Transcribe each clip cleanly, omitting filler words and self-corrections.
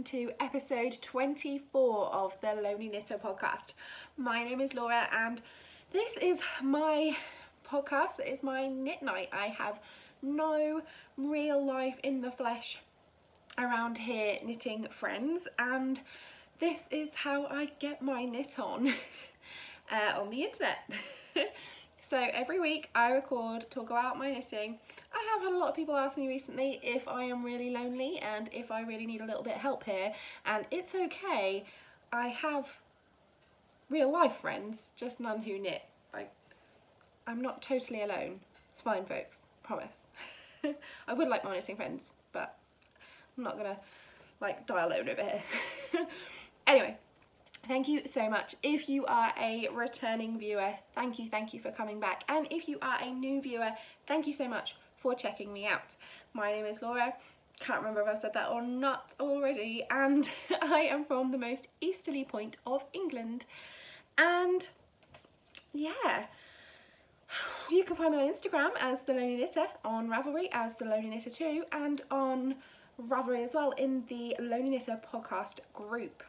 to episode 24 of the Lonely Knitter podcast. My name is Laura and this is my podcast. It is my knit night. I have no real life in the flesh around here knitting friends, and this is how I get my knit on the internet. So every week I record, talk about my knitting. I have had a lot of people ask me recently if I am really lonely and if I really need a little bit of help here, and it's okay. I have real life friends, just none who knit. I'm not totally alone. It's fine, folks, promise. I would like more knitting friends, but I'm not gonna die alone over here. Anyway, thank you so much. If you are a returning viewer, thank you for coming back. And if you are a new viewer, thank you so much for checking me out. My name is Laura. Can't remember if I've said that or not already. And I am from the most easterly point of England. And yeah, you can find me on Instagram as The Lonely Knitter, on Ravelry as The Lonely Knitter 2, and on Ravelry as well in the Lonely Knitter podcast group.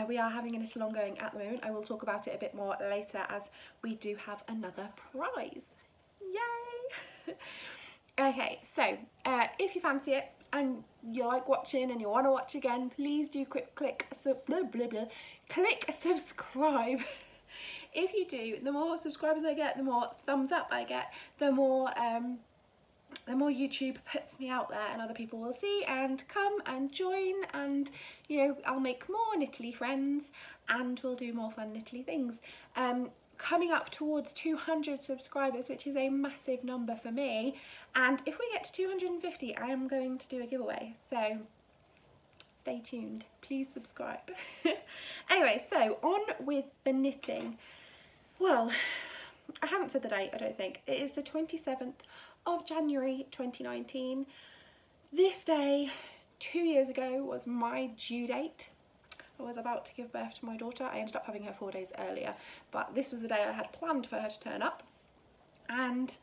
We are having a knit along going at the moment. I will talk about it a bit more later as we do have another prize. Yay! Okay, so if you fancy it and you like watching and you want to watch again, please do click subscribe. If you do, the more subscribers I get, the more thumbs up I get, the more YouTube puts me out there and other people will see and come and join, and you know, I'll make more knittly friends and we'll do more fun knittly things. Coming up towards 200 subscribers, which is a massive number for me, and if we get to 250 I am going to do a giveaway, so stay tuned, please subscribe. Anyway, so on with the knitting. Well, I haven't said the date, I don't think. It is the 27th of January 2019. This day 2 years ago was my due date. I was about to give birth to my daughter. I ended up having her 4 days earlier, but this was the day I had planned for her to turn up, and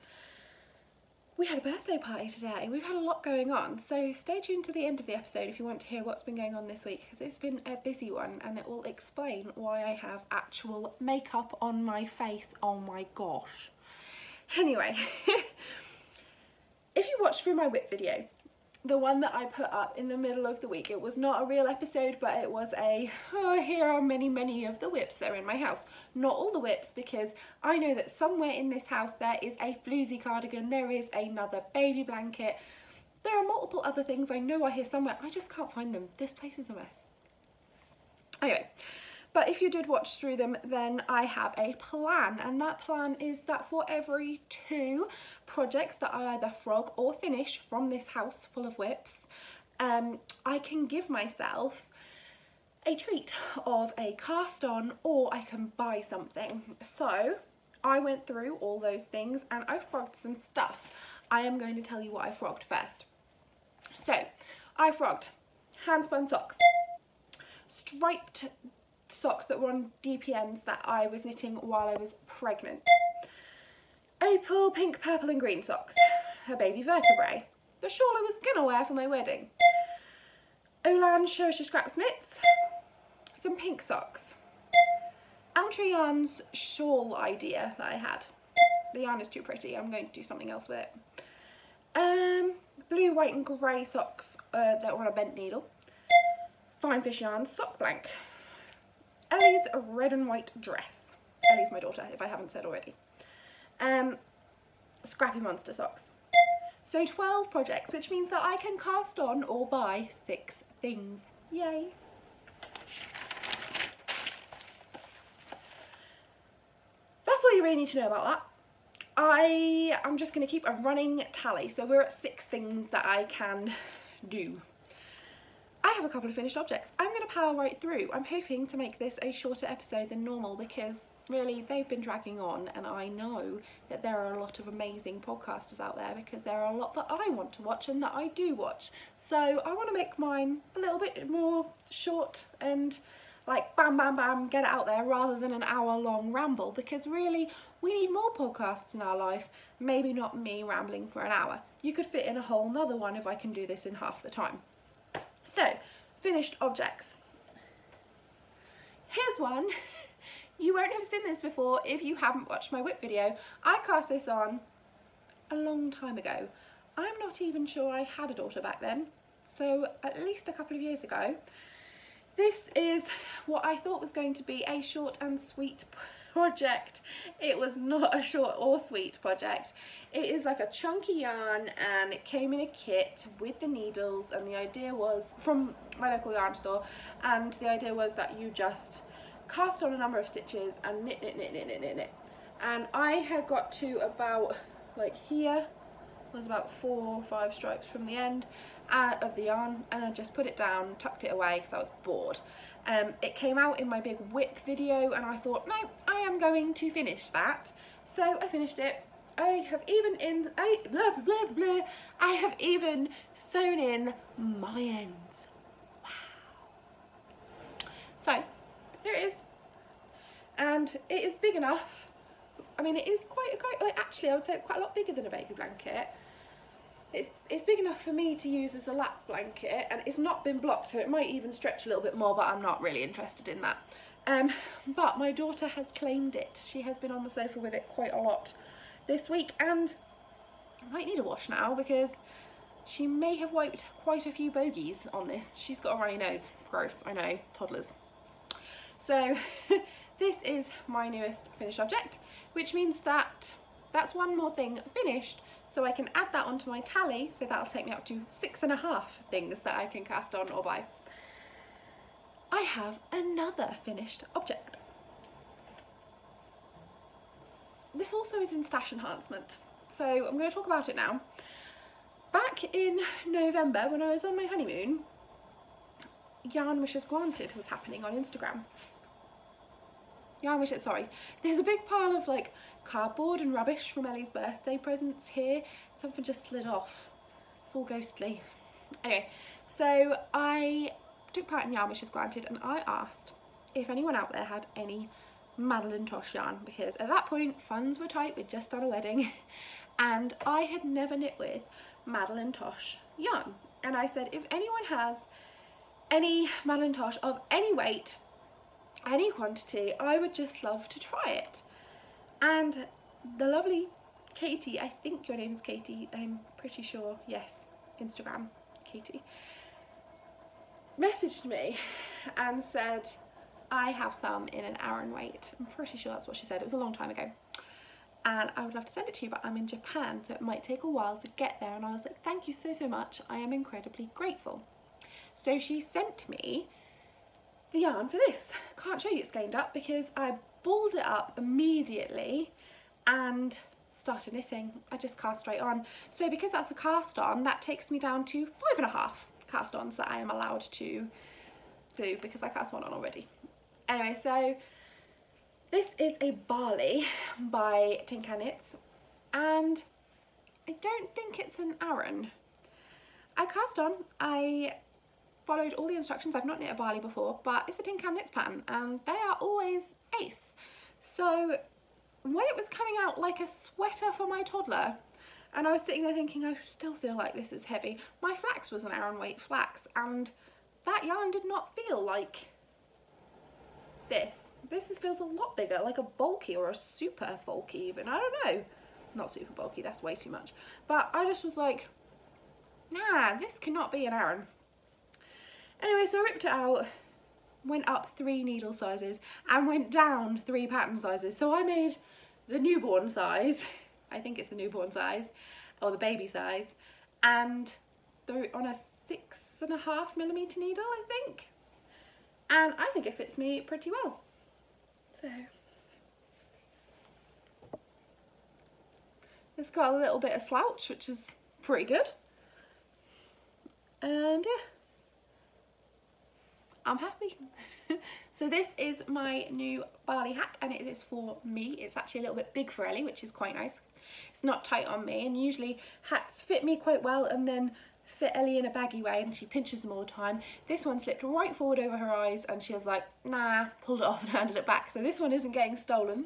we had a birthday party today. We've had a lot going on, so stay tuned to the end of the episode if you want to hear what's been going on this week, because it's been a busy one and it will explain why I have actual makeup on my face. Oh my gosh. Anyway, if you watched through my whip video, the one that I put up in the middle of the week, it was not a real episode, but it was a, oh, here are many of the whips that are in my house. Not all the whips, because I know that somewhere in this house there is a floozy cardigan, there is another baby blanket, there are multiple other things I know are here somewhere, I just can't find them. This place is a mess. Anyway, but if you did watch through them, then I have a plan, and that plan is that for every 2 projects that I either frog or finish from this house full of whips, I can give myself a treat of a cast on, or I can buy something. So I went through all those things and I frogged some stuff. I am going to tell you what I frogged first. So I frogged hand spun socks, striped socks that were on DPNs that I was knitting while I was pregnant, opal, pink, purple and green socks, her baby vertebrae, the shawl I was gonna wear for my wedding, Olan Shershire Scraps knits, some pink socks, Elmtree Yarn's shawl idea that I had. The yarn is too pretty, I'm going to do something else with it. Blue, white and grey socks that were on a bent needle, Fine Fish Yarn's sock blank, Ellie's red and white dress. Ellie's my daughter, if I haven't said already. Scrappy Monster socks. So 12 projects, which means that I can cast on or buy 6 things. Yay! That's all you really need to know about that. I'm just going to keep a running tally. So we're at 6 things that I can do. I have a couple of finished objects. I'm going to power right through. I'm hoping to make this a shorter episode than normal, because really they've been dragging on, and I know that there are a lot of amazing podcasters out there, because there are a lot that I want to watch and that I do watch. So I want to make mine a little bit more short and like bam bam bam, get it out there, rather than an hour-long ramble, because really we need more podcasts in our life, maybe not me rambling for an hour. You could fit in a whole nother one if I can do this in half the time. So finished objects. Here's one. You won't have seen this before if you haven't watched my whip video. I cast this on a long time ago. I'm not even sure I had a daughter back then, so at least a couple of years ago. This is what I thought was going to be a short and sweet project. It was not a short or sweet project. It is like a chunky yarn, and it came in a kit with the needles, and the idea was, from my local yarn store, and the idea was that you just cast on a number of stitches and knit, knit, knit, knit, knit, knit, knit. And I had got to about, like here, was about 4 or 5 stripes from the end of the yarn, and I just put it down, tucked it away because I was bored. It came out in my big whip video, and I thought, no, I am going to finish that. So I finished it. I have even I have even sewn in my ends. Wow. So here it is, and it is big enough. I mean, it is quite like, actually I would say it's quite a lot bigger than a baby blanket. It's big enough for me to use as a lap blanket, and it's not been blocked, so it might even stretch a little bit more, but I'm not really interested in that. But my daughter has claimed it. She has been on the sofa with it quite a lot this week, and I might need a wash now because she may have wiped quite a few bogies on this. She's got a runny nose. Gross, I know, toddlers. So this is my newest finished object, which means that that's one more thing finished, so I can add that onto my tally, so that'll take me up to 6.5 things that I can cast on or buy. I have another finished object. This also is in stash enhancement, so I'm going to talk about it now. Back in November, when I was on my honeymoon, Yarn Wishes Granted was happening on Instagram. Yarn Wishes, sorry. There's a big pile of like cardboard and rubbish from Ellie's birthday presents here. Something just slid off. It's all ghostly. Anyway, so I took part in Yarn Wishes Granted, and I asked if anyone out there had any Madeline Tosh yarn, because at that point funds were tight, we'd just done a wedding, and I had never knit with Madeline Tosh yarn. And I said, if anyone has any Madeline Tosh of any weight, any quantity, I would just love to try it. And the lovely Katie, I think your name is Katie, I'm pretty sure, yes, Instagram, Katie, messaged me and said, I have some in an Aran weight. I'm pretty sure that's what she said. It was a long time ago. And I would love to send it to you, but I'm in Japan, so it might take a while to get there. And I was like, thank you so, so much. I am incredibly grateful. So she sent me the yarn for this. Can't show you it scanned up because I balled it up immediately and started knitting. I just cast straight on. So because that's a cast on, that takes me down to 5.5 cast ons that I am allowed to do because I cast one on already. Anyway, so this is a Barley by Tin Can Knits, and I don't think it's an Aran. I cast on, I followed all the instructions. I've not knit a Barley before, but it's a Tin Can Knits pattern, and they are always ace. So when it was coming out like a sweater for my toddler, and I was sitting there thinking, I still feel like this is heavy. My flax was an Aran weight flax, and that yarn did not feel like this. This feels a lot bigger, like a bulky or a super bulky even. I don't know. Not super bulky, that's way too much. But I just was like, nah, this cannot be an Aran. Anyway, so I ripped it out, went up 3 needle sizes and went down 3 pattern sizes. So I made the newborn size, I think it's the newborn size, or the baby size, and threw it on a 6.5mm needle, I think. And I think it fits me pretty well. So it's got a little bit of slouch, which is pretty good. And yeah, I'm happy. So this is my new Barley hat, and it is for me. It's actually a little bit big for Ellie, which is quite nice. It's not tight on me, and usually hats fit me quite well and then fit Ellie in a baggy way, and she pinches them all the time. This one slipped right forward over her eyes, and she was like, nah, pulled it off and handed it back. So this one isn't getting stolen,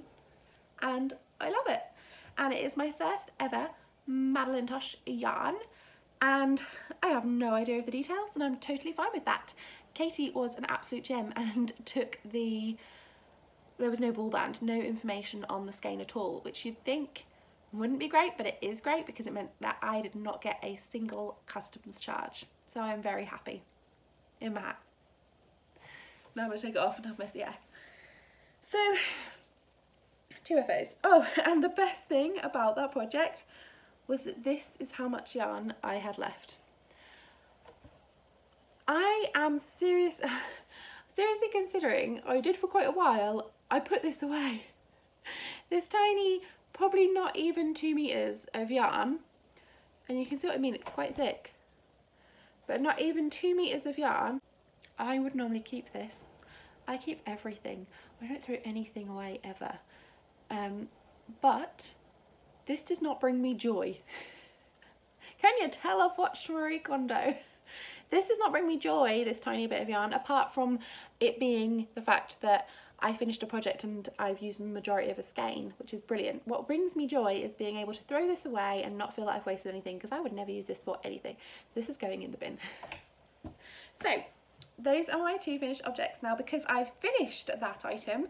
and I love it. And it is my first ever Madeline Tosh yarn, and I have no idea of the details, and I'm totally fine with that. Katie was an absolute gem and took there was no ball band, no information on the skein at all, which you'd think wouldn't be great, but it is great because it meant that I did not get a single customs charge. So I'm very happy in my hat. Now I'm going to take it off and have my CA. So, 2 FOs. Oh, and the best thing about that project was that this is how much yarn I had left. I am seriously considering, I did for quite a while, I put this away. This tiny, probably not even 2 meters of yarn, and you can see what I mean, it's quite thick, but not even 2 meters of yarn. I would normally keep this. I keep everything. I don't throw anything away ever. But this does not bring me joy. Can you tell I've watched Marie Kondo? This does not bring me joy, this tiny bit of yarn, apart from it being the fact that I finished a project and I've used the majority of a skein, which is brilliant. What brings me joy is being able to throw this away and not feel like I've wasted anything, because I would never use this for anything. So this is going in the bin. So those are my 2 finished objects. Now, because I've finished that item,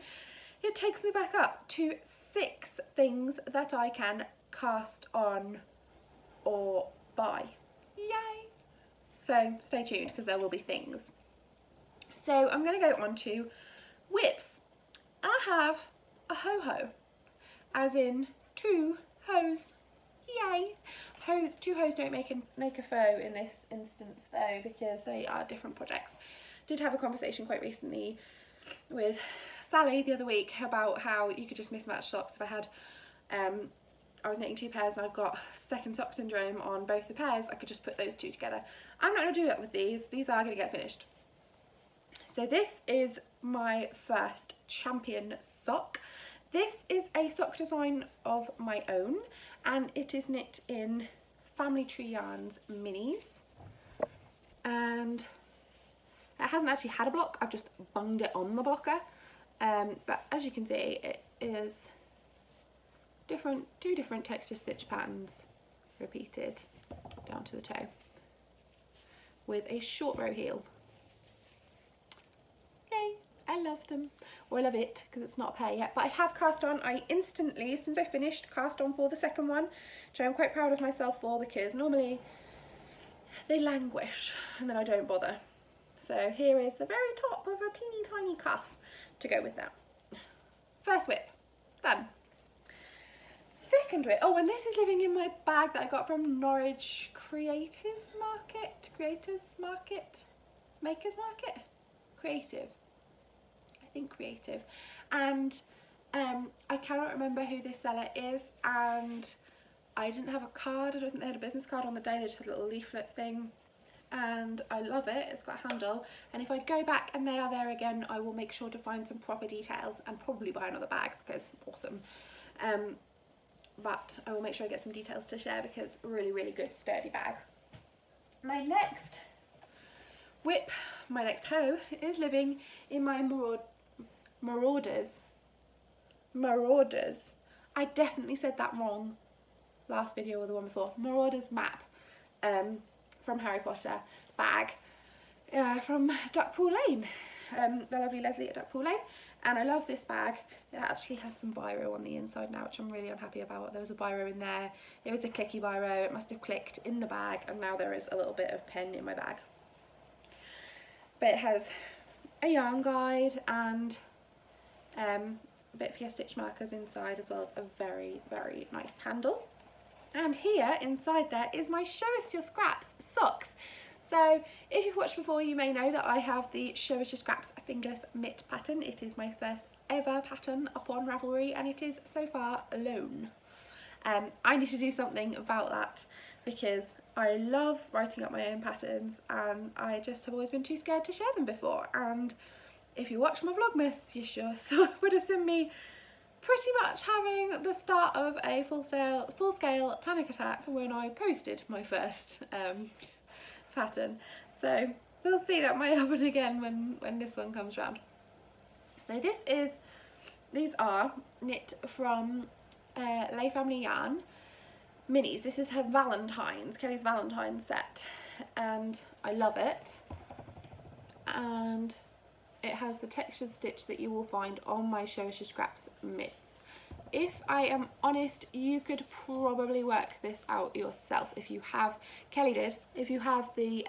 it takes me back up to 6 things that I can cast on or buy. Yay! So stay tuned because there will be things. So I'm going to go on to whips. I have a ho-ho, as in 2 hose. Yay! 2 hose don't make a foe in this instance though, because they are different projects. Did have a conversation quite recently with Sally the other week about how you could just mismatch socks. If I had I was knitting 2 pairs and I've got second sock syndrome on both the pairs, I could just put those 2 together. I'm not going to do that with these. These are going to get finished. So this is my first champion sock. This is a sock design of my own, and it is knit in Family Tree Yarns minis, and it hasn't actually had a block. I've just bunged it on the blocker, but as you can see, it is 2 different texture stitch patterns repeated down to the toe with a short row heel. Yay, I love them, or I love it because it's not a pair yet, but I have cast on. I instantly, as soon as I finished, cast on for the second one, which I'm quite proud of myself for, because normally they languish and then I don't bother. So here is the very top of a teeny tiny cuff to go with that. First whip, done. Second whip, oh, and this is living in my bag that I got from Norwich Creative Market, Makers Market, Creative, I think Creative, and I cannot remember who this seller is, and I didn't have a card. I don't think they had a business card on the day, they just had a little leaflet thing, and I love it. It's got a handle, and if I go back and they are there again, I will make sure to find some proper details and probably buy another bag because awesome. But I will make sure I get some details to share because really, really good sturdy bag. My next whip, my next hoe, is living in my Marauders. I definitely said that wrong last video or the one before. Marauders map from Harry Potter bag from Duckpool Lane. The lovely Leslie at Duckpool Lane, and I love this bag. It actually has some biro on the inside now, which I'm really unhappy about. There was a biro in there. It was a clicky biro. It must have clicked in the bag, and now there is a little bit of pen in my bag. But it has a yarn guide and a bit for your stitch markers inside, as well as a very, very nice handle. And here inside there is my Show Us Your Scraps socks. So if you've watched before, you may know that I have the Show Us Your Scraps fingerless mitt pattern. It is my first ever pattern up on Ravelry, and it is so far alone. I need to do something about that because I love writing up my own patterns, and I just have always been too scared to share them before. And if you watch my Vlogmas, you sure would have seen me pretty much having the start of a full-scale panic attack when I posted my first pattern. So we'll see, that might happen again when this one comes round. So these are knit from Lay Family Yarn minis. This is her Valentine's, Kelly's Valentine's set, and I love it. and it has the textured stitch that you will find on my Show Us Your Scraps mitts. If I am honest, you could probably work this out yourself if you have, Kelly did, if you have the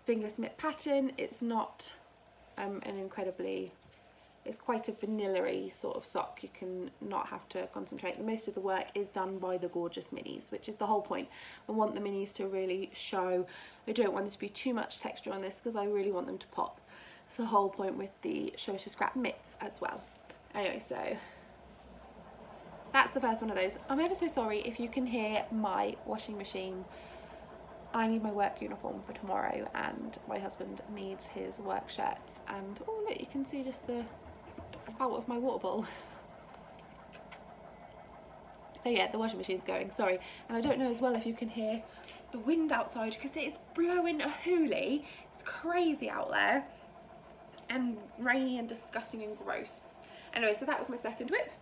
fingerless mitt pattern. It's not an incredibly, it's quite a vanilla-y sort of sock. You can not have to concentrate. Most of the work is done by the gorgeous minis, which is the whole point. I want the minis to really show. I don't want there to be too much texture on this because I really want them to pop. It's the whole point with the Show Us Your Scrap mitts as well. Anyway, so that's the first one of those. I'm ever so sorry if you can hear my washing machine. I need my work uniform for tomorrow and my husband needs his work shirts, and oh look, you can see just the spout of my water bowl. So yeah, the washing machine's going, sorry. And I don't know as well if you can hear the wind outside because it is blowing a hoolie. It's crazy out there and rainy and disgusting and gross. Anyway, so that was my second whip.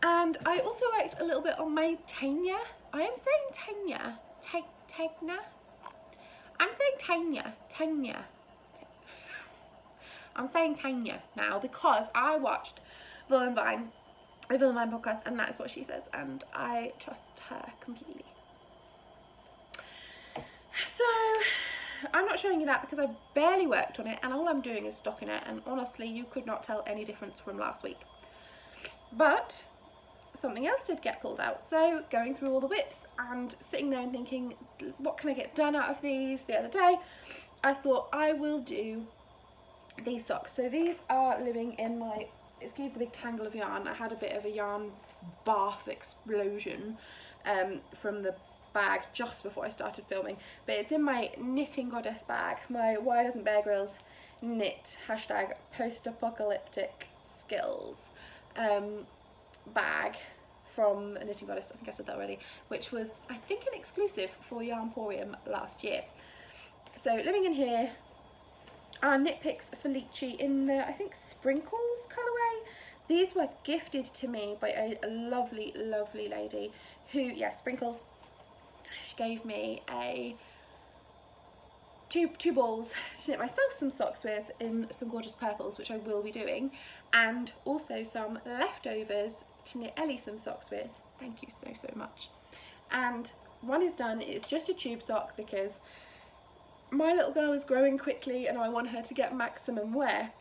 And I also worked a little bit on my Tanya. I am saying Tanya. Tanya. I'm saying Tanya. Tanya. I'm saying Tanya now because I watched the Vine podcast, and that is what she says, and I trust her completely. So I'm not showing you that because I barely worked on it, and all I'm doing is stocking it, and honestly you could not tell any difference from last week. But something else did get pulled out. So going through all the whips and sitting there and thinking, what can I get done out of these? The other day I thought I will do these socks. So these are living in my, excuse the big tangle of yarn, I had a bit of a yarn bath explosion from the bag just before I started filming, but it's in my Knitting Goddess bag, my Why Doesn't Bear Grylls knit hashtag post-apocalyptic skills bag from Knitting Goddess. I think I said that already, which was I think an exclusive for Yarnporium last year. So living in here are knit picks for Lychee in the, I think, Sprinkles colourway. These were gifted to me by a lovely lady who, yeah, Sprinkles, she gave me a two balls to knit myself some socks with in some gorgeous purples, which I will be doing, and also some leftovers to knit Ellie some socks with. Thank you so much. And one is done. It's just a tube sock because my little girl is growing quickly and I want her to get maximum wear.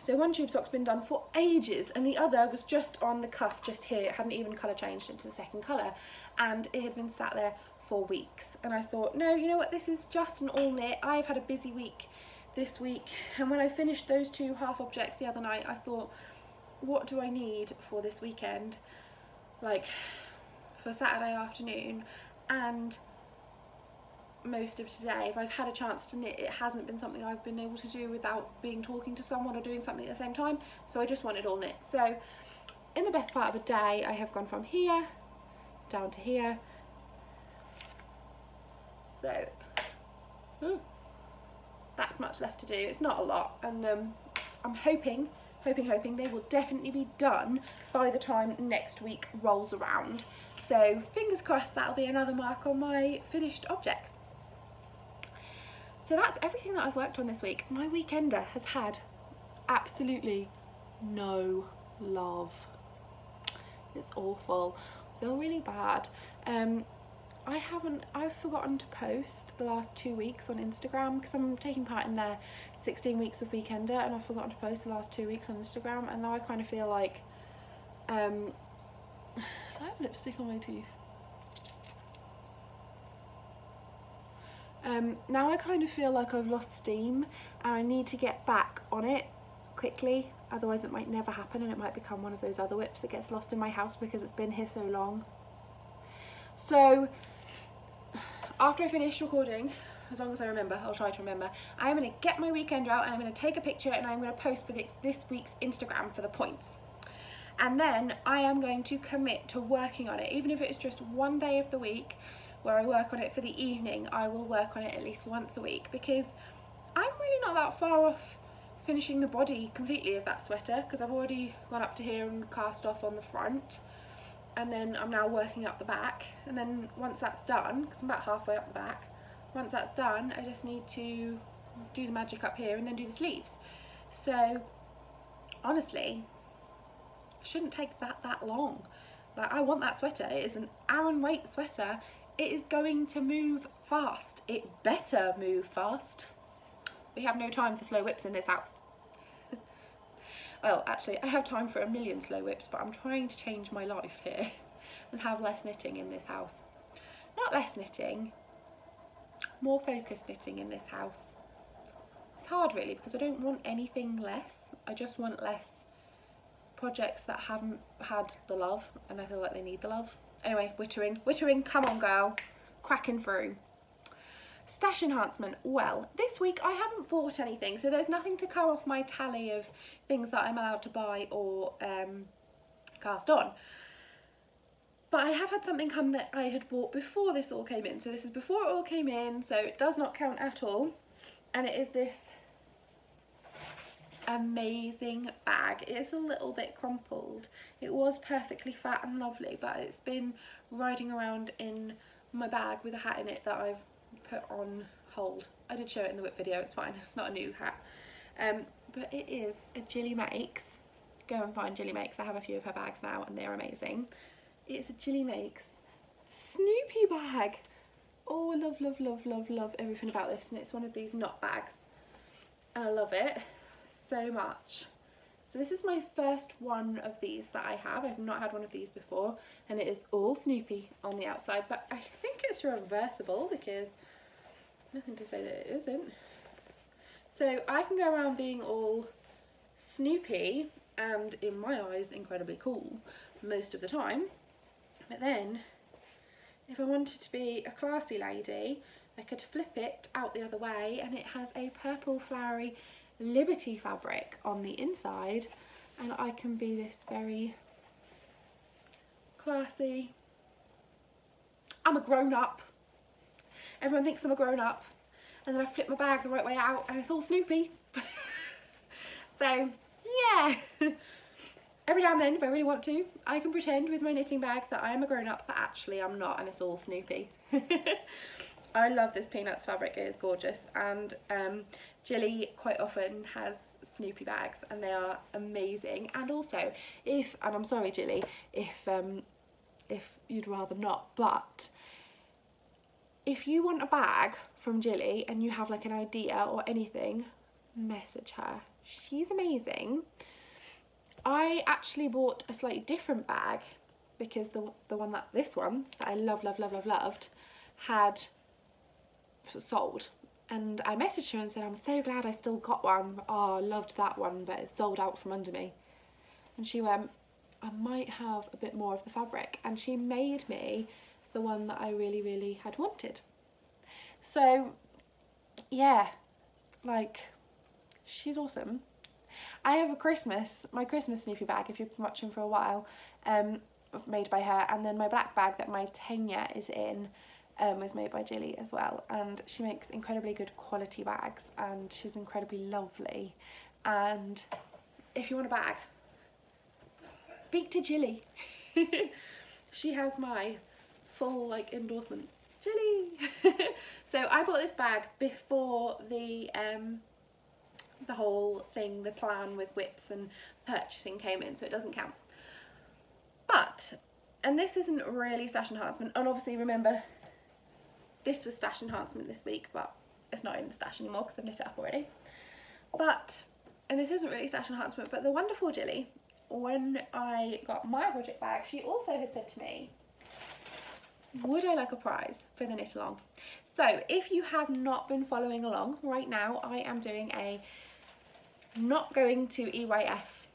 So one tube sock's been done for ages, and the other was just on the cuff just here. It hadn't even colour changed into the second colour, and it had been sat there for weeks. And I thought, no, you know what, this is just an all knit. I've had a busy week this week, and when I finished those two half objects the other night, I thought, what do I need for this weekend, like for Saturday afternoon and most of today? If I've had a chance to knit, it hasn't been something I've been able to do without talking to someone or doing something at the same time, so I just wanted all knit. So in the best part of a day, I have gone from here down to here. So that's much left to do. It's not a lot, and I'm hoping they will definitely be done by the time next week rolls around. So fingers crossed that'll be another mark on my finished objects. So that's everything that I've worked on this week. My weekender has had absolutely no love. It's awful. I feel really bad. I've forgotten to post the last 2 weeks on Instagram because I'm taking part in their 16 weeks of weekender, and I've forgotten to post the last 2 weeks on Instagram, and now I kind of feel like I have lipstick on my teeth. Now I kind of feel like I've lost steam and I need to get back on it quickly, otherwise it might never happen and it might become one of those other whips that gets lost in my house because it's been here so long. So after I finish recording, as long as I remember, I'll try to remember, I'm going to get my weekender out and I'm going to take a picture and I'm going to post for this week's Instagram for the points. And then I am going to commit to working on it, even if it's just one day of the week where I work on it for the evening. I will work on it at least once a week because I'm really not that far off finishing the body completely of that sweater, because I've already gone up to here and cast off on the front, and then I'm now working up the back, and then once that's done, because I'm about halfway up the back, once that's done I just need to do the magic up here and then do the sleeves. So honestly, it shouldn't take that long. Like, I want that sweater. It is an Aran weight sweater. It is going to move fast. It better move fast. We have no time for slow whips in this house. Well, actually, I have time for a million slow whips, but I'm trying to change my life here and have less knitting in this house. Not less knitting, more focused knitting in this house. It's hard really, because I don't want anything less. I just want less projects that haven't had the love, and I feel like they need the love. Anyway, wittering, come on girl, cracking through. Stash enhancement. Well, this week I haven't bought anything, so there's nothing to come off my tally of things that I'm allowed to buy or cast on. But I have had something come that I had bought before this all came in. So this is before it all came in, so it does not count at all. And it is this amazing bag. It is a little bit crumpled. It was perfectly fat and lovely, but it's been riding around in my bag with a hat in it that I've put on hold. I did show it in the whip video, it's fine, it's not a new hat. But it is a Jilly Makes. Go and find Jilly Makes. I have a few of her bags now and they're amazing. It's a Jilly Makes Snoopy bag. Oh, I love, love, love, love, love everything about this, and it's one of these knot bags. And I love it so much. So this is my first one of these that I have. I've not had one of these before, and it is all Snoopy on the outside, but I think it's reversible because nothing to say that it isn't. So I can go around being all Snoopy and, in my eyes, incredibly cool most of the time. But then, if I wanted to be a classy lady, I could flip it out the other way, and it has a purple flowery Liberty fabric on the inside, and I can be this very classy, I'm a grown-up, everyone thinks I'm a grown-up, and then I flip my bag the right way out and it's all Snoopy. So yeah, every now and then, if I really want to, I can pretend with my knitting bag that I am a grown-up, but actually I'm not, and it's all Snoopy. I love this Peanuts fabric, it is gorgeous, and Jilly quite often has Snoopy bags and they are amazing. And also, and I'm sorry Jilly, if you'd rather not, but if you want a bag from Jilly and you have like an idea or anything, message her. She's amazing. I actually bought a slightly different bag because this one that I loved had sold, and I messaged her and said, I'm so glad I still got one. Oh, I loved that one, but it sold out from under me. And she went, I might have a bit more of the fabric, and she made me the one that I really had wanted. So yeah, like, she's awesome. I have my Christmas Snoopy bag, if you've been watching for a while, made by her, and then my black bag that my tenure is in was made by Jilly as well, and she makes incredibly good quality bags and she's incredibly lovely. And if you want a bag, speak to Jilly. She has my full like endorsement. Jilly. So I bought this bag before the whole thing, the plan with whips and purchasing came in, so it doesn't count. But, and this isn't really stash enhancement, and obviously remember this was stash enhancement this week, but it's not in the stash anymore because I've knit it up already. But, and this isn't really stash enhancement, but the wonderful Jilly, when I got my project bag, she also had said to me, would I like a prize for the knit along? So if you have not been following along, right now I am doing a not going to EYF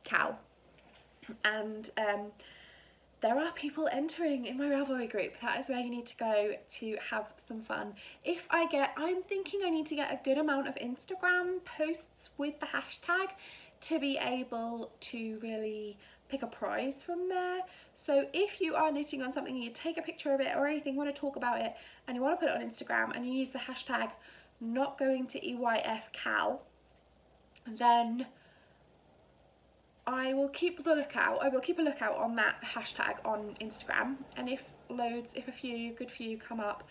Cal, and there are people entering in my Ravelry group. That is where you need to go to have some fun. I'm thinking I need to get a good amount of Instagram posts with the hashtag to be able to really pick a prize from there. So if you are knitting on something and you take a picture of it or anything, want to talk about it, and you want to put it on Instagram and you use the hashtag not going to EYF Cal, then I will keep a lookout on that hashtag on Instagram, and if a good few come up,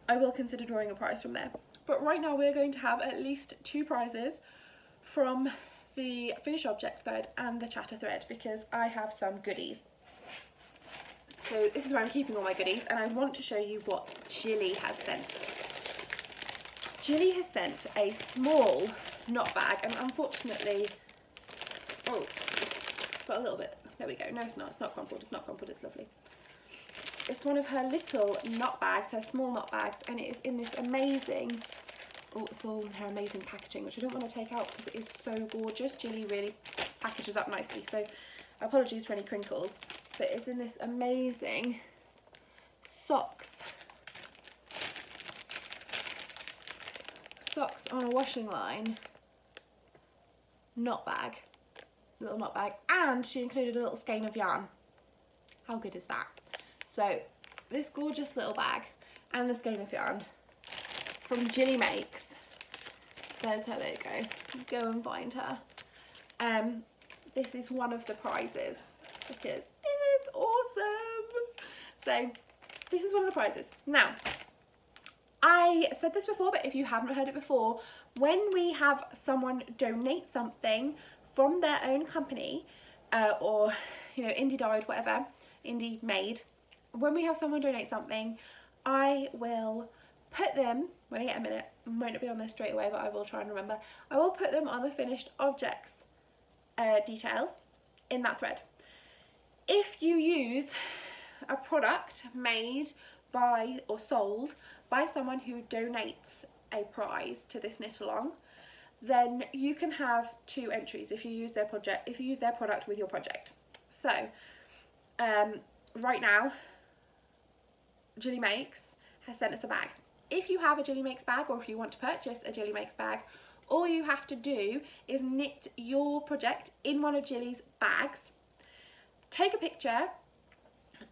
I will consider drawing a prize from there. But right now we're going to have at least 2 prizes from the finished object thread and the chatter thread, because I have some goodies. So this is where I'm keeping all my goodies, and I want to show you what Jilly has sent. Jilly has sent a small knot bag, and unfortunately, oh, it's got a little bit, there we go. No, it's not crumpled, it's not crumpled, it's lovely. It's one of her little knot bags, her small knot bags, and it is in this amazing, oh, it's all in her amazing packaging, which I don't want to take out because it is so gorgeous. Jilly really packages up nicely, so apologies for any crinkles, but it's in this amazing socks on a washing line knot bag, little knot bag, and she included a little skein of yarn. How good is that? So this gorgeous little bag and the skein of yarn from Jilly Makes. There's her logo. Go and find her. This is one of the prizes because it is awesome. So this is one of the prizes. Now, I said this before, but if you haven't heard it before, when we have someone donate something from their own company, or, you know, indie dyed, whatever, indie made, when we have someone donate something, I will put them, when I get a minute, I might not be on this straight away, but I will try and remember, I will put them on the finished objects details in that thread. If you use a product made by or sold by someone who donates a prize to this knit along, then you can have 2 entries if you use their product with your project. So right now Jilly Makes has sent us a bag. If you have a Jilly Makes bag, or if you want to purchase a Jilly Makes bag, all you have to do is knit your project in one of Jilly's bags, take a picture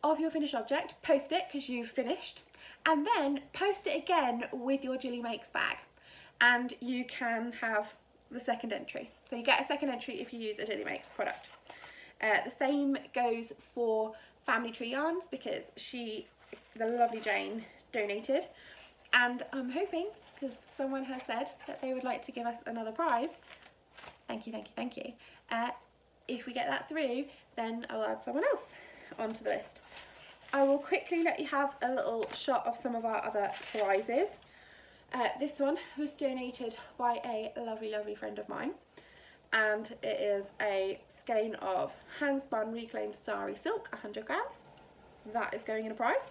of your finished object, post it because you've finished, and then post it again with your Jilly Makes bag, and you can have the second entry. So you get a second entry if you use a Jilly Makes product. The same goes for Family Tree Yarns, because the lovely Jane, donated, and I'm hoping, because someone has said that they would like to give us another prize, thank you, thank you, thank you, if we get that through, then I'll add someone else onto the list. I will quickly let you have a little shot of some of our other prizes. This one was donated by a lovely, lovely friend of mine, and it is a skein of hand spun reclaimed sari silk, 100 grams. That is going in a prize.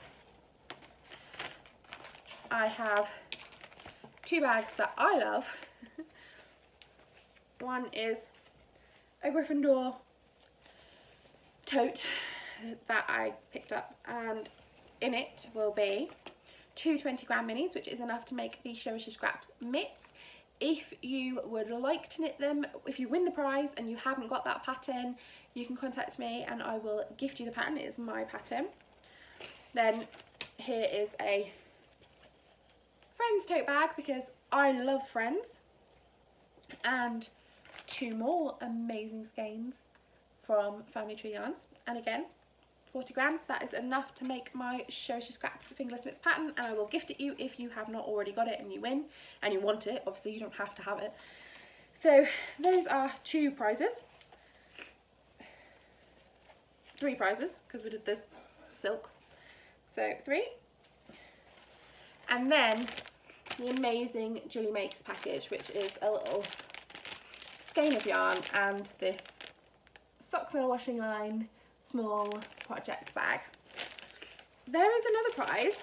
I have 2 bags that I love. One is a Gryffindor tote that I picked up, and in it will be 2 20-gram minis, which is enough to make the Show Us Your Scraps mitts. If you would like to knit them, if you win the prize and you haven't got that pattern, you can contact me and I will gift you the pattern. It is my pattern. Then here is a Friends tote bag, because I love Friends, and 2 more amazing skeins from Family Tree Yarns, and again 40 grams. That is enough to make my Show Us Your Scraps fingerless mitts pattern, and I will gift it you if you have not already got it and you win and you want it. Obviously you don't have to have it. So those are 2 prizes, 3 prizes because we did the silk, so 3, and then the amazing Jilly Makes package, which is a little skein of yarn and this socks on a washing line small project bag. There is another prize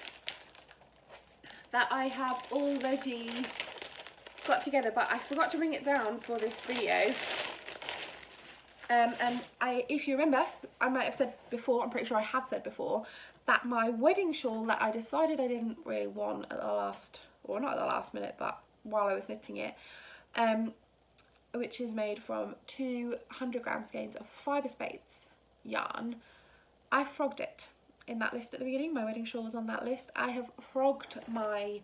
that I have already got together, but I forgot to bring it down for this video. And if you remember, I might have said before, I'm pretty sure I have said before, that my wedding shawl that I decided I didn't really want at the last, or not at the last minute, but while I was knitting it, which is made from 200-gram skeins of fibre space yarn, I frogged it in that list at the beginning. My wedding shawl was on that list. I have frogged my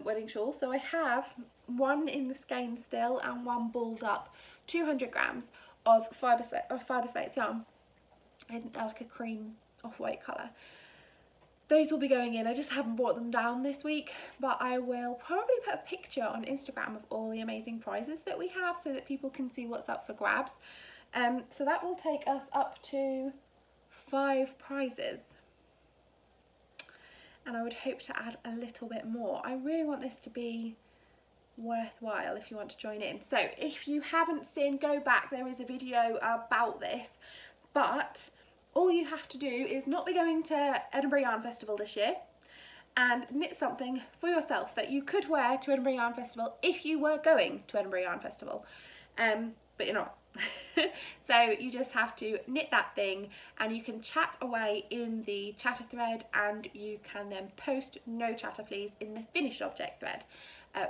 wedding shawl, so I have 1 in the skein still and 1 balled up, 200 grams of fibre space yarn in like a cream off-white colour. those will be going in. I just haven't brought them down this week, but I will probably put a picture on Instagram of all the amazing prizes that we have so that people can see what's up for grabs. So that will take us up to 5 prizes. And I would hope to add a little bit more. I really want this to be worthwhile if you want to join in. So if you haven't seen, go back, there is a video about this, but all you have to do is not be going to Edinburgh Yarn Festival this year and knit something for yourself that you could wear to Edinburgh Yarn Festival if you were going to Edinburgh Yarn Festival, but you're not. So you just have to knit that thing, and you can chat away in the chatter thread, and you can then post no chatter please in the finished object thread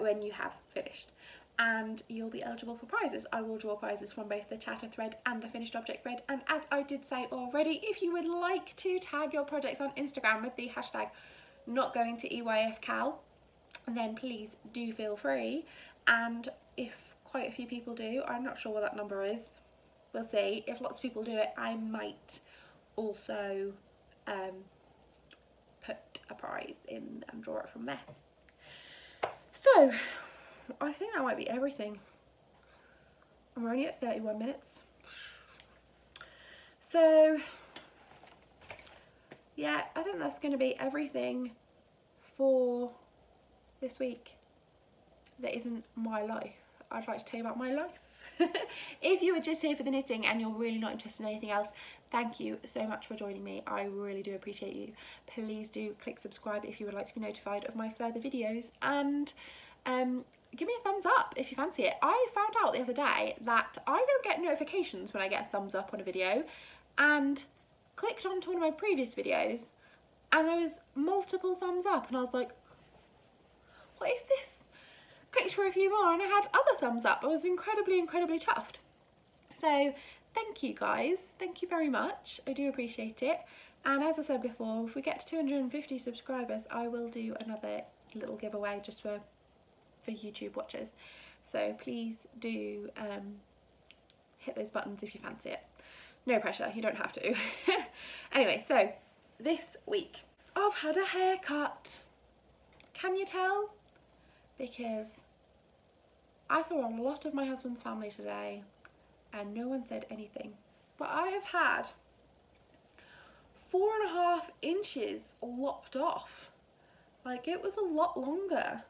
when you have finished, and you'll be eligible for prizes. I will draw prizes from both the chatter thread and the finished object thread, and as I did say already, if you would like to tag your projects on Instagram with the hashtag not going to EYFCal, then please do feel free. And if quite a few people do, I'm not sure what that number is, we'll see. If lots of people do it, I might also put a prize in and draw it from there. So I think that might be everything. We're only at 31 minutes. So yeah, I think that's going to be everything for this week that isn't my life. I'd like to tell you about my life. If you were just here for the knitting and you're really not interested in anything else, thank you so much for joining me. I really do appreciate you. Please do click subscribe if you would like to be notified of my further videos, and give me a thumbs up if you fancy it. I found out the other day that I don't get notifications when I get a thumbs up on a video, and clicked onto one of my previous videos and there was multiple thumbs up, and I was like, what is this? Clicked for a few more and I had other thumbs up. I was incredibly chuffed. So thank you guys, thank you very much, I do appreciate it. And as I said before, if we get to 250 subscribers, I will do another little giveaway just for YouTube watchers. So please do hit those buttons if you fancy it. No pressure, you don't have to. Anyway, so this week I've had a haircut. Can you tell? Because I saw a lot of my husband's family today and no one said anything. But I have had 4.5 inches lopped off. Like, it was a lot longer.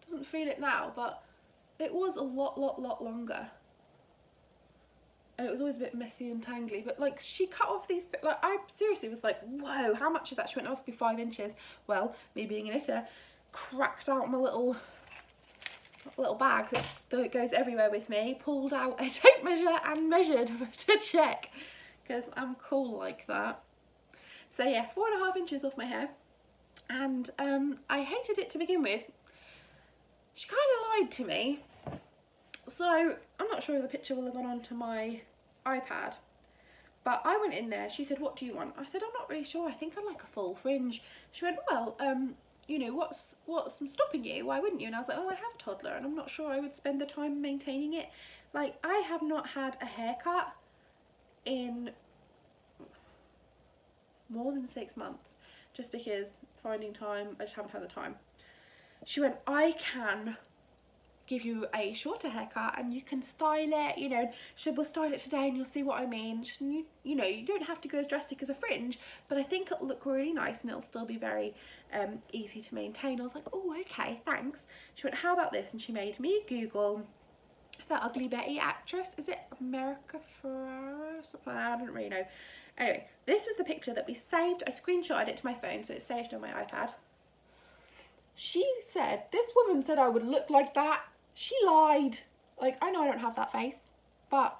Doesn't feel it now, but it was a lot longer. And it was always a bit messy and tangly, but like, she cut off these, like, I seriously was like, whoa, how much is that? She went, it must be 5 inches. Well, me being a knitter, cracked out my little bag that goes everywhere with me, pulled out a tape measure and measured to check, because I'm cool like that. So yeah, 4.5 inches off my hair, and I hated it to begin with. She kind of lied to me, so I'm not sure if the picture will have gone onto my iPad, but I went in there. She said, what do you want? I said, I'm not really sure, I think I'd like a full fringe. She went, well, you know, what's stopping you? Why wouldn't you? And I was like, oh, I have a toddler and I'm not sure I would spend the time maintaining it. Like, I have not had a haircut in more than 6 months, just because finding time, I just haven't had the time. She went, I can give you a shorter haircut and you can style it, you know, we'll style it today and you'll see what I mean. You know, you don't have to go as drastic as a fringe, but I think it'll look really nice and it'll still be very easy to maintain. I was like, oh, okay, thanks. She went, how about this? And she made me Google the Ugly Betty actress. Is it America Ferrera? Something like that, I don't really know. Anyway, this was the picture that we saved. I screenshotted it to my phone, so it's saved on my iPad. She said, this woman said I would look like that. She lied. Like, I know I don't have that face, but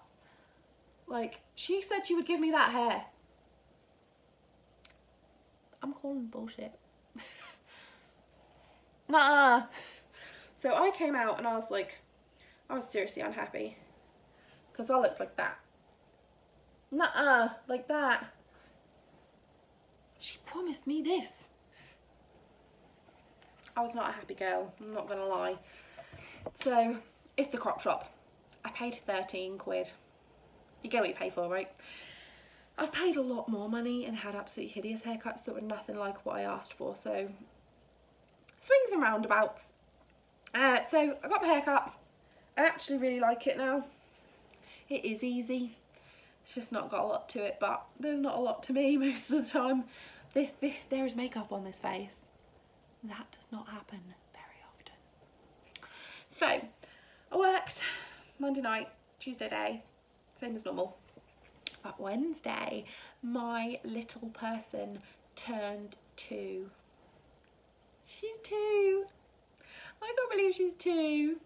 like, she said she would give me that hair. I'm calling bullshit. Nah. So I came out and I was like, I was seriously unhappy because I looked like that. Nuh-uh, like that. She promised me this. I was not a happy girl, I'm not gonna lie. So it's the crop shop. I paid 13 quid. You get what you pay for, right? I've paid a lot more money and had absolutely hideous haircuts that were nothing like what I asked for, so swings and roundabouts. So I got my haircut. I actually really like it now. It is easy. It's just not got a lot to it, but there's not a lot to me most of the time. There is makeup on this face. That does not happen very often. So I worked Monday night, Tuesday day, same as normal. But Wednesday, my little person turned 2. She's 2. I can't believe she's 2.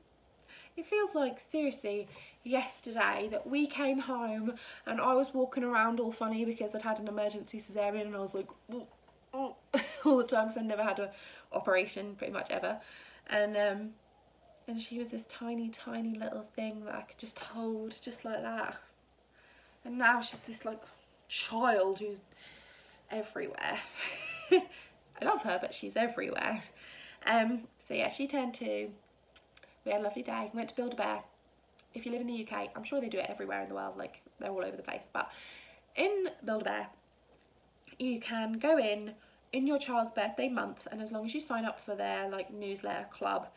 It feels like, seriously, yesterday that we came home and I was walking around all funny because I'd had an emergency cesarean and I was like, ooh, ooh, all the time because I'd never had an operation pretty much ever. And she was this tiny, tiny little thing that I could just hold just like that. And now she's this like child who's everywhere. I love her, but she's everywhere. So yeah, she turned 2. We had a lovely day. We went to Build-A-Bear. If you live in the UK, I'm sure they do it everywhere in the world, like they're all over the place. But in Build-A-Bear, you can go in your child's birthday month, and as long as you sign up for their like newsletter club,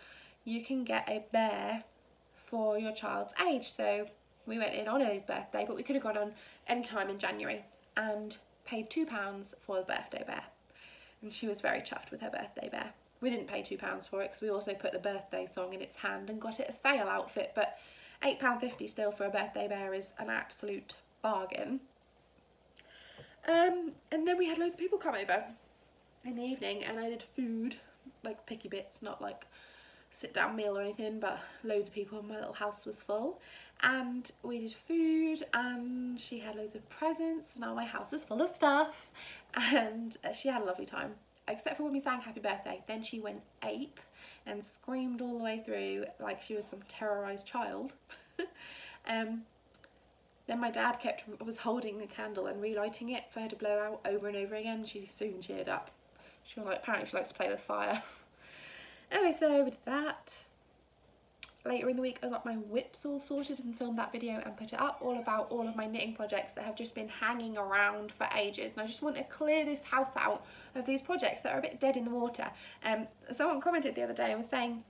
you can get a bear for your child's age. So we went in on Ellie's birthday, but we could have gone on any time in January and paid £2 for the birthday bear. And she was very chuffed with her birthday bear. We didn't pay £2 for it because we also put the birthday song in its hand and got it a sale outfit, but £8.50 still for a birthday bear is an absolute bargain. And then we had loads of people come over in the evening and I did food, like picky bits, not like sit down meal or anything, but loads of people. My little house was full and we did food and she had loads of presents. Now my house is full of stuff and she had a lovely time, except for when we sang happy birthday. Then she went ape and screamed all the way through like she was some terrorised child. Then my dad was holding a candle and relighting it for her to blow out over and over again. She soon cheered up. Apparently she likes to play with fire. Anyway, so we did that. Later in the week I got my whips all sorted and filmed that video and put it up, all about all of my knitting projects that have just been hanging around for ages, and I just want to clear this house out of these projects that are a bit dead in the water. Someone commented the other day and was saying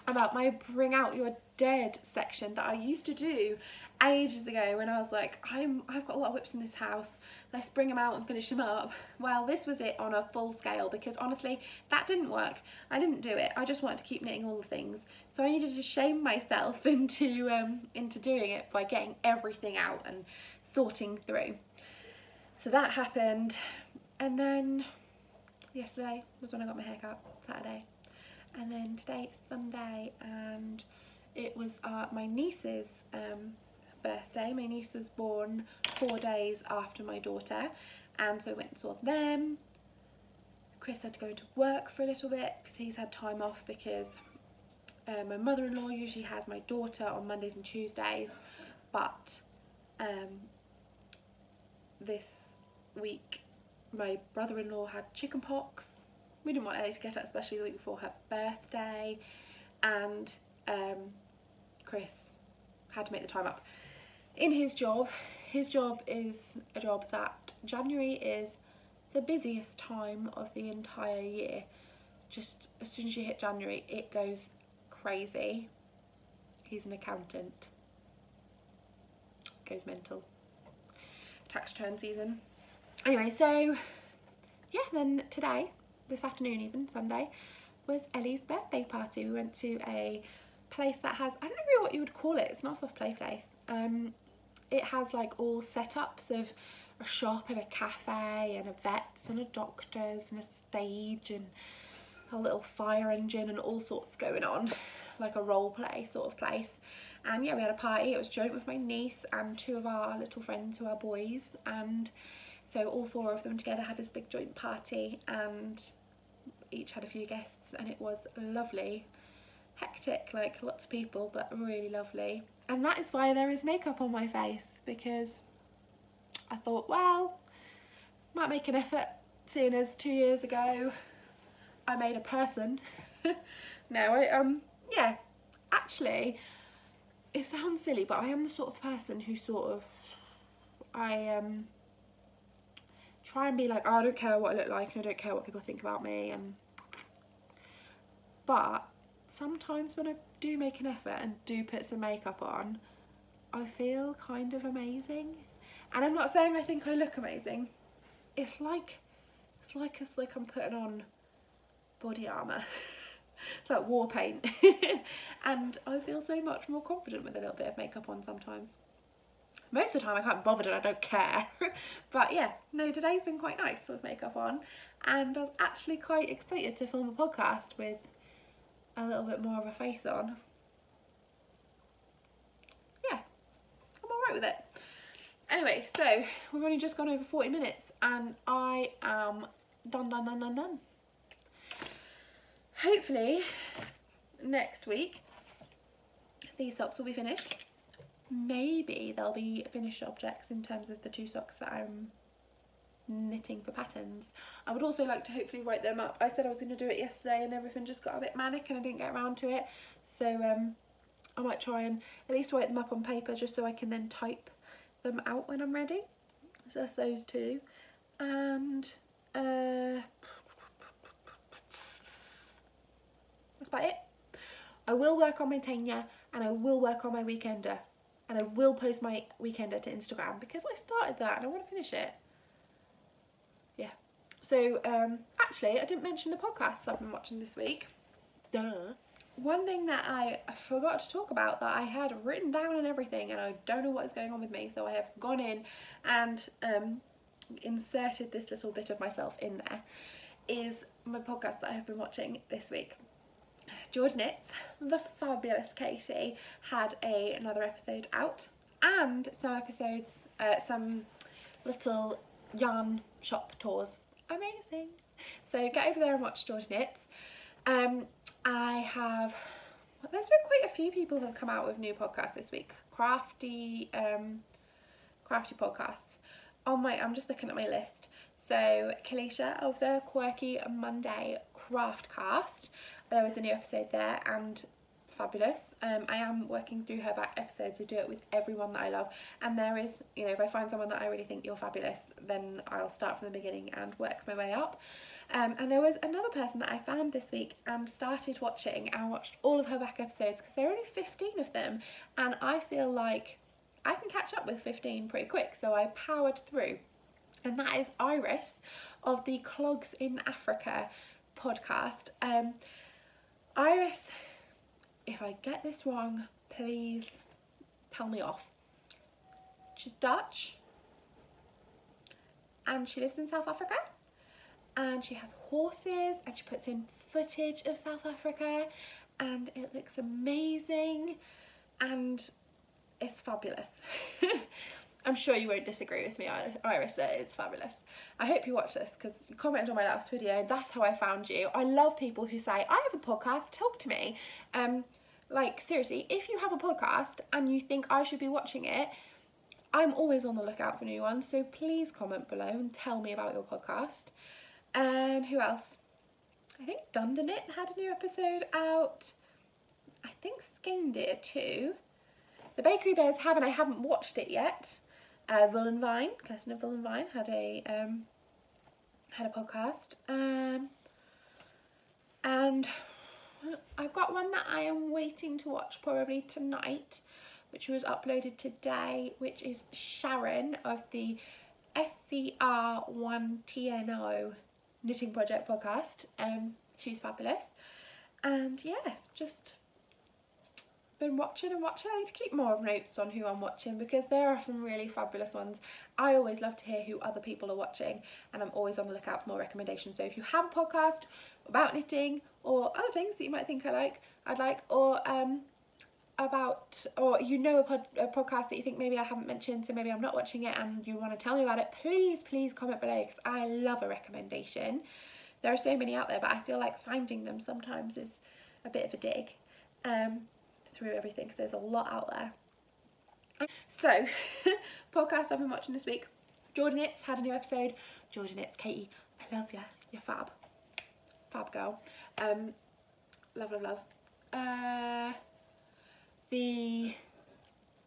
about my bring out your dead section that I used to do ages ago when I was like, I've got a lot of whips in this house, let's bring them out and finish them up. Well, this was it on a full scale, because honestly that didn't work. I didn't do it. I just wanted to keep knitting all the things, so I needed to shame myself into doing it by getting everything out and sorting through. So that happened, and then yesterday was when I got my hair cut, Saturday, and then today it's Sunday and it was my niece's birthday. My niece was born 4 days after my daughter, and so I went and saw them. Chris had to go into work for a little bit because he's had time off, because my mother-in-law usually has my daughter on Mondays and Tuesdays, but this week my brother-in-law had chicken pox. We didn't want Ellie to get it, especially the week before her birthday, and Chris had to make the time up. In his job is a job that January is the busiest time of the entire year. Just as soon as you hit January, it goes crazy. He's an accountant. Goes mental. Tax return season. Anyway, so yeah, then today, this afternoon even, Sunday, was Ellie's birthday party. We went to a place that has, I don't know what you would call it, it's not a soft play place. It has like all setups of a shop and a cafe and a vet's and a doctor's and a stage and a little fire engine and all sorts going on, like a role play sort of place. And yeah, we had a party. It was joint with my niece and 2 of our little friends who are boys, and so all 4 of them together had this big joint party and each had a few guests, and it was lovely. Hectic, like lots of people, but really lovely. And that is why there is makeup on my face, because I thought, well, might make an effort, seeing as 2 years ago I made a person. No, yeah, actually, it sounds silly, but I am the sort of person who I try and be like, oh, I don't care what I look like and I don't care what people think about me. But sometimes when I do make an effort and do put some makeup on, I feel kind of amazing. And I'm not saying I think I look amazing. It's like I'm putting on body armour. It's like war paint. And I feel so much more confident with a little bit of makeup on sometimes. Most of the time I can't be bothered and I don't care. But yeah, no, today's been quite nice with makeup on, and I was actually quite excited to film a podcast with a little bit more of a face on. Yeah, I'm alright with it. Anyway, so we've only just gone over 40 minutes and I am done. Hopefully next week these socks will be finished. Maybe they'll be finished objects in terms of the 2 socks that I'm knitting for patterns. I would also like to hopefully write them up. I said I was going to do it yesterday and everything just got a bit manic and I didn't get around to it. So I might try and at least write them up on paper just so I can then type them out when I'm ready. So that's those 2. And that's about it. I will work on my tenure and I will work on my weekender. And I will post my weekender to Instagram because I started that and I want to finish it. Yeah. So, actually, I didn't mention the podcasts I've been watching this week. Duh. One thing that I forgot to talk about that I had written down and everything, and I don't know what is going on with me, so I have gone in and inserted this little bit of myself in there, is my podcast that I have been watching this week. Geordie Knits, the fabulous Katie, had another episode out, and some episodes, some little yarn shop tours. Amazing. So get over there and watch Geordie Knits. There's been quite a few people who have come out with new podcasts this week. Crafty podcasts. I'm just looking at my list. So Kalisha of the Quirky Monday Craftcast, there was a new episode there and fabulous. I am working through her back episodes to do it with everyone that I love, and there is, you know, if I find someone that I really think you're fabulous, then I'll start from the beginning and work my way up. And there was another person that I found this week and started watching and watched all of her back episodes because there are only 15 of them, and I feel like I can catch up with 15 pretty quick, so I powered through. And that is Iris of the Clogs in Africa podcast. Iris, if I get this wrong, please tell me off. She's Dutch and she lives in South Africa, and she has horses and she puts in footage of South Africa and it looks amazing and it's fabulous. I'm sure you won't disagree with me, Iris, that it's fabulous. I hope you watch this because you commented on my last video and that's how I found you. I love people who say, I have a podcast, talk to me. Like, seriously, if you have a podcast and you think I should be watching it, I'm always on the lookout for new ones, so please comment below and tell me about your podcast. And who else? I think Dundonit had a new episode out. I think Skein did too. The Bakery Bears have, and I haven't watched it yet. Vullenvine, Kirsten of Vullenvine had a podcast. And I've got one that I am waiting to watch probably tonight, which was uploaded today, which is Sharon of the SCR1TNO Knitting Project podcast. She's fabulous. And yeah, just been watching and watching. I need to keep more notes on who I'm watching because there are some really fabulous ones. I always love to hear who other people are watching, and I'm always on the lookout for more recommendations. So if you have a podcast about knitting or other things that you might think I'd like, or or you know a podcast that you think maybe I haven't mentioned, so maybe I'm not watching it and you want to tell me about it, please comment below because I love a recommendation. There are so many out there, but I feel like finding them sometimes is a bit of a dig through everything because there's a lot out there. So, podcast I've been watching this week. Geordie Knits had a new episode. Geordie Knits, Katie, I love you. You're fab. Fab girl. Love. The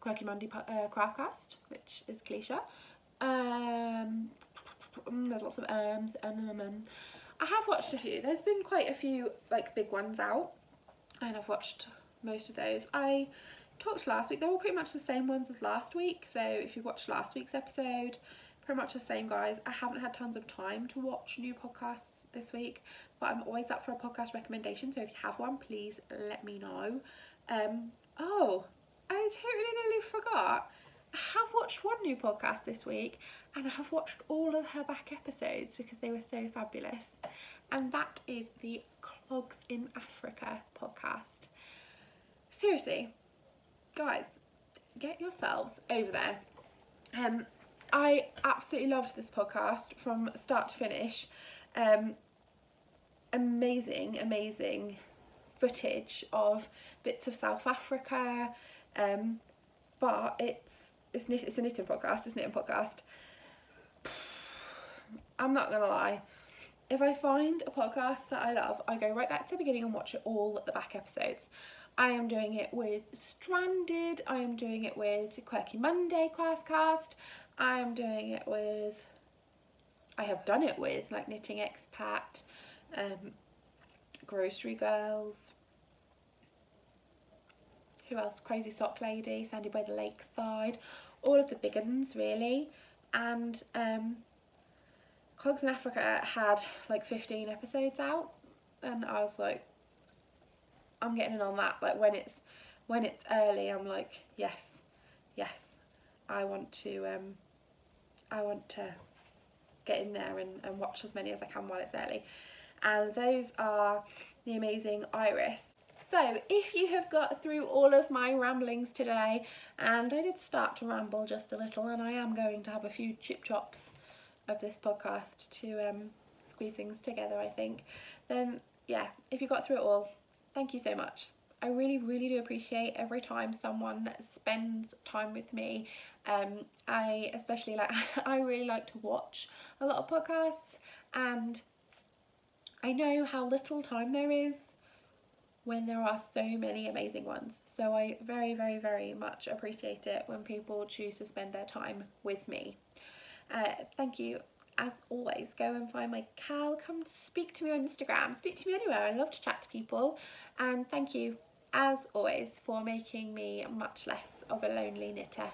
Quirky Monday Craftcast, which is Kalisha. there's lots of I have watched a few. There's been quite a few like big ones out, and I've watched most of those. I talked last week, they're all pretty much the same ones as last week, so if you watched last week's episode, pretty much the same guys. I haven't had tons of time to watch new podcasts this week, but I'm always up for a podcast recommendation, so if you have one, please let me know. Oh, I totally nearly forgot. I have watched one new podcast this week, and I have watched all of her back episodes because they were so fabulous, and that is the Clogs in Africa podcast. Seriously, guys, get yourselves over there. I absolutely loved this podcast from start to finish. Amazing footage of bits of South Africa, but it's a knitting podcast. I'm not gonna lie, if I find a podcast that I love, I go right back to the beginning and watch it all the back episodes. I am doing it with Stranded, I am doing it with Quirky Monday Craftcast, I have done it with like Knitting Expat, Grocery Girls, who else, Crazy Sock Lady, Sandy by the Lakeside, all of the big ones really. And Clogs in Africa had like 15 episodes out, and I was like, I'm getting in on that. Like when it's early, I'm like, yes, I want to get in there and watch as many as I can while it's early. And those are the amazing Iris. So if you have got through all of my ramblings today, and I did start to ramble just a little, and I am going to have a few chip chops of this podcast to squeeze things together, I think, then yeah, if you got through it all, thank you so much. I really do appreciate every time someone spends time with me. I especially I really like to watch a lot of podcasts, and I know how little time there is when there are so many amazing ones. So I very much appreciate it when people choose to spend their time with me. Thank you. As always, go and find my Cal, come speak to me on Instagram, speak to me anywhere. I love to chat to people, and thank you as always for making me much less of a lonely knitter.